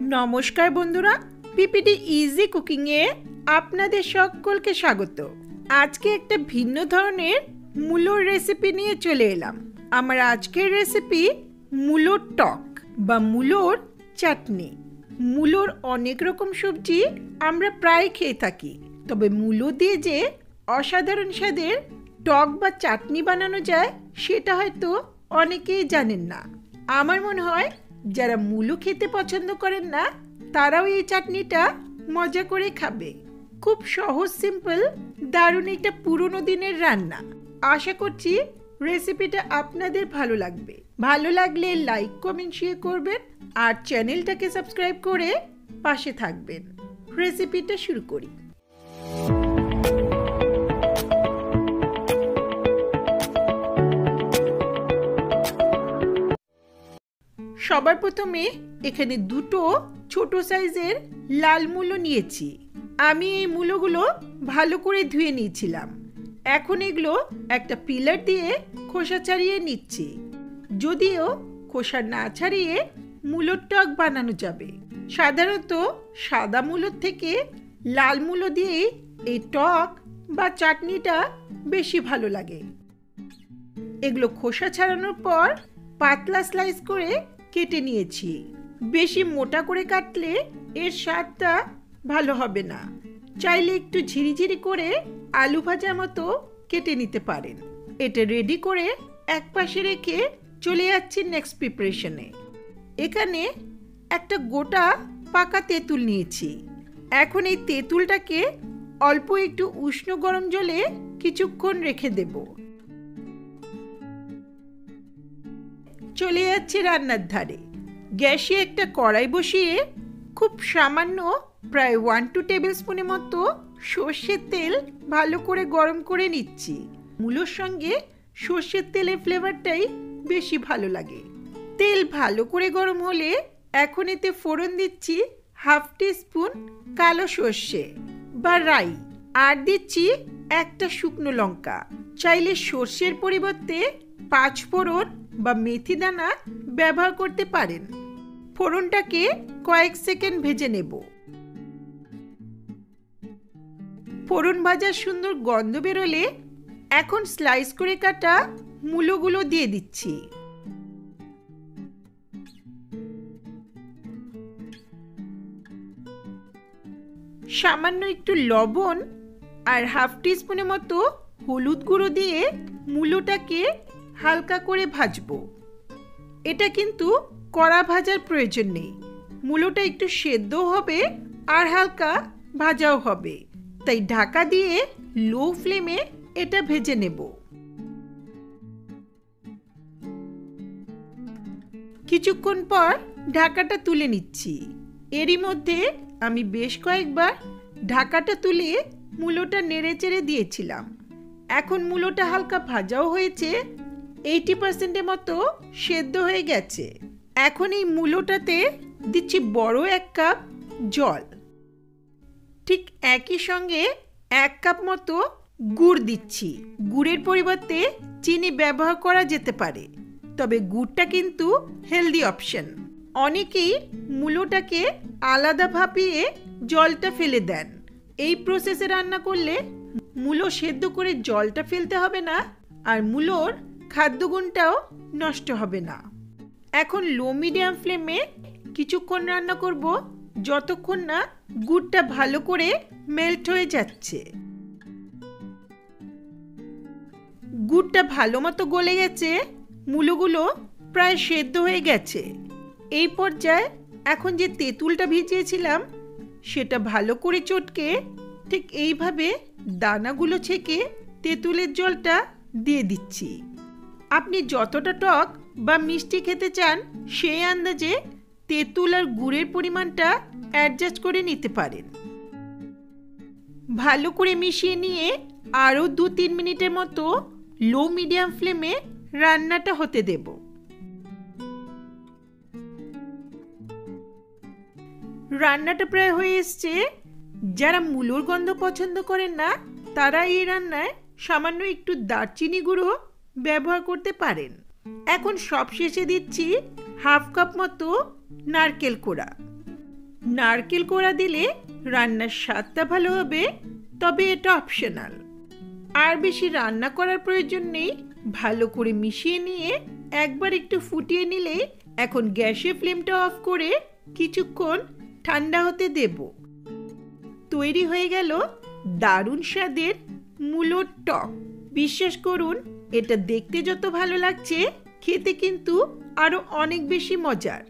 নমস্কার বন্ধুরা, PPT easy cooking এ আপনাদের সকলকে স্বাগত। আজকে একটা ভিন্ন ধরনের মূলোর রেসিপি নিয়ে চলে এলাম। আমার আজকের রেসিপি মূলোর টক বা মূলোর চাটনি। মূলোর অনেক রকম সবজি আমরা প্রায় খেয়ে থাকি, তবে মূলো দিয়ে যে অসাধারণ স্বাদের টক বা চাটনি বানানো যায় সেটা হয়তো অনেকেই জানেন না। আমার মনে হয় যারা মূলো খেতে পছন্দ করেন না তারাও এই চাটনিটা মজা করে খাবে। খুব সহজ, সিম্পল, দারুণ একটা পুরনো দিনের রান্না। আশা করছি রেসিপিটা আপনাদের ভালো লাগবে। ভালো লাগলে লাইক, কমেন্ট, শেয়ার করবেন আর চ্যানেলটাকে সাবস্ক্রাইব করে পাশে থাকবেন। রেসিপিটা শুরু করি। সবার প্রথমে এখানে দুটো ছোট সাইজের লাল মূলো নিয়েছি। আমি এই মূলোগুলো ভালো করে ধুয়ে নিয়েছিলাম। এখন এগুলো একটা পিলার দিয়ে খোসা ছাড়িয়ে নিচ্ছি। যদিও খোসা না ছাড়িয়ে মূলোর টক বানানো যাবে। সাধারণত সাদা মূলোর থেকে লাল মূলো দিয়ে এই টক বা চাটনিটা বেশি ভালো লাগে। এগুলো খোসা ছাড়ানোর পর পাতলা স্লাইস করে কেটে নিয়েছি। বেশি মোটা করে কাটলে এর স্বাদটা ভালো হবে না। চাইলে একটু ঝিরিঝিরি করে আলু ভাজার মতো কেটে নিতে পারেন। এটা রেডি করে এক পাশে রেখে চলে যাচ্ছি নেক্সট প্রিপারেশনে। এখানে একটা গোটা পাকা তেঁতুল নিয়েছি। এখন এই তেঁতুলটাকে অল্প একটু উষ্ণ গরম জলে কিছুক্ষণ রেখে দেব। চলে যাচ্ছে রান্নার ধারে। গ্যাসে একটা কড়াই বসিয়ে খুব সামান্য প্রায় 1-2 টেবিল স্পুনের মতো সর্ষের তেল ভালো করে গরম করে নিচ্ছি। মূলোর সঙ্গে সর্ষের তেলের ফ্লেভারটাই বেশি ভালো লাগে। তেল ভালো করে গরম হলে এখন এতে ফোড়ন দিচ্ছি 1/2 টিস্পুন কালো সর্ষে বা রাই, আর দিচ্ছি একটা শুকনো লঙ্কা। চাইলে সর্ষের পরিবর্তে 5 ফোড়ন বা মেথি দানা ব্যবহার করতে পারেন। ফোড়নটাকে কয়েক সেকেন্ড ভেজে নেব। ফোড়ন ভাজার সুন্দর গন্ধ বেরোলে এখন স্লাইস করে কাটা মূলোগুলো দিয়ে দিচ্ছি। সামান্য একটু লবণ আর 1/2 টিস্পুনের মতো হলুদ গুঁড়ো দিয়ে মূলোটাকে হালকা করে ভাজবো। এটা কিন্তু কড়া ভাজার প্রয়োজন নেই। মূলোটা একটু সেদ্ধ হবে আর হালকা ভাজাও হবে, তাই ঢাকা দিয়ে লো ফ্লেমে এটা ভেজে নেব। কিছুক্ষণ পর ঢাকাটা তুলে নিচ্ছি। এরই মধ্যে আমি বেশ কয়েকবার ঢাকাটা তুলে মূলোটা নেড়েচেড়ে দিয়েছিলাম। এখন মূলোটা হালকা ভাজাও হয়েছে, 80% মতো সেদ্ধ হয়ে গেছে। এখন এই মূলোটাতে দিচ্ছি বড় 1 কাপ জল। ঠিক একই সঙ্গে 1 কাপ মতো গুড় দিচ্ছি। গুড়ের পরিবর্তে চিনি ব্যবহার করা যেতে পারে, তবে গুড়টা কিন্তু হেলদি অপশন। অনেকেই মূলোটাকে আলাদা ভাপিয়ে জলটা ফেলে দেন। এই প্রসেসে রান্না করলে মূলো সেদ্ধ করে জলটা ফেলতে হবে না, আর মূলোর খাদ্যগুণটাও নষ্ট হবে না। এখন লো মিডিয়াম ফ্লেমে কিছুক্ষণ রান্না করব, যতক্ষণ না গুড়টা ভালো করে মেল্ট হয়ে যাচ্ছে। গুড়টা ভালো মতো গলে গেছে, মূলোগুলো প্রায় সেদ্ধ হয়ে গেছে। এই পর্যায়ে এখন যে তেঁতুলটা ভিজিয়েছিলাম সেটা ভালো করে চটকে ঠিক এইভাবে দানাগুলো ছেঁকে তেঁতুলের জলটা দিয়ে দিচ্ছি। আপনি যতটা টক বা মিষ্টি খেতে চান সেই আন্দাজে তেঁতুল আর গুড়ের পরিমাণটা অ্যাডজাস্ট করে নিতে পারেন। ভালো করে মিশিয়ে নিয়ে আরও 2-3 মিনিটের মতো লো মিডিয়াম ফ্লেমে রান্নাটা হতে দেব। রান্নাটা প্রায় হয়ে এসছে। যারা মূলোর গন্ধ পছন্দ করেন না তারা এই রান্নায় সামান্য একটু দারচিনি গুঁড়ো ব্যবহার করতে পারেন। এখন সবশেষে দিচ্ছি 1/2 কাপ মতো নারকেল কোড়া। নারকেল কোড়া দিলে রান্নার স্বাদটা ভালো হবে, তবে এটা অপশনাল। আর বেশি রান্না করার প্রয়োজন নেই। ভালো করে মিশিয়ে নিয়ে একবার একটু ফুটিয়ে নিলে এখন গ্যাসের ফ্লেমটা অফ করে কিছুক্ষণ ঠান্ডা হতে দেব। তৈরি হয়ে গেল দারুণ স্বাদের মূলোর টক। বিশ্বাস করুন, এটা দেখতে যত ভালো লাগছে, খেতে কিন্তু আরো অনেক বেশি মজার।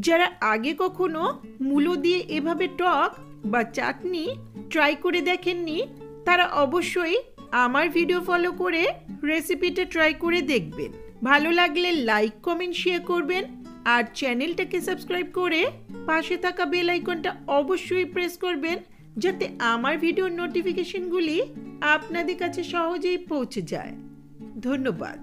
যারা আগে কখনো মূলো দিয়ে এভাবে টক বা চাটনি ট্রাই করে দেখেননি, তারা অবশ্যই আমার ভিডিও ফলো করে রেসিপিটা ট্রাই করে দেখবেন। ভালো লাগলে লাইক, কমেন্ট, শেয়ার করবেন আর চ্যানেলটাকে সাবস্ক্রাইব করে পাশে থাকা বেল আইকনটা অবশ্যই প্রেস করবেন, যাতে আমার ভিডিওর নোটিফিকেশনগুলি আপনাদের কাছে সহজেই পৌঁছে যায়। ধন্যবাদ।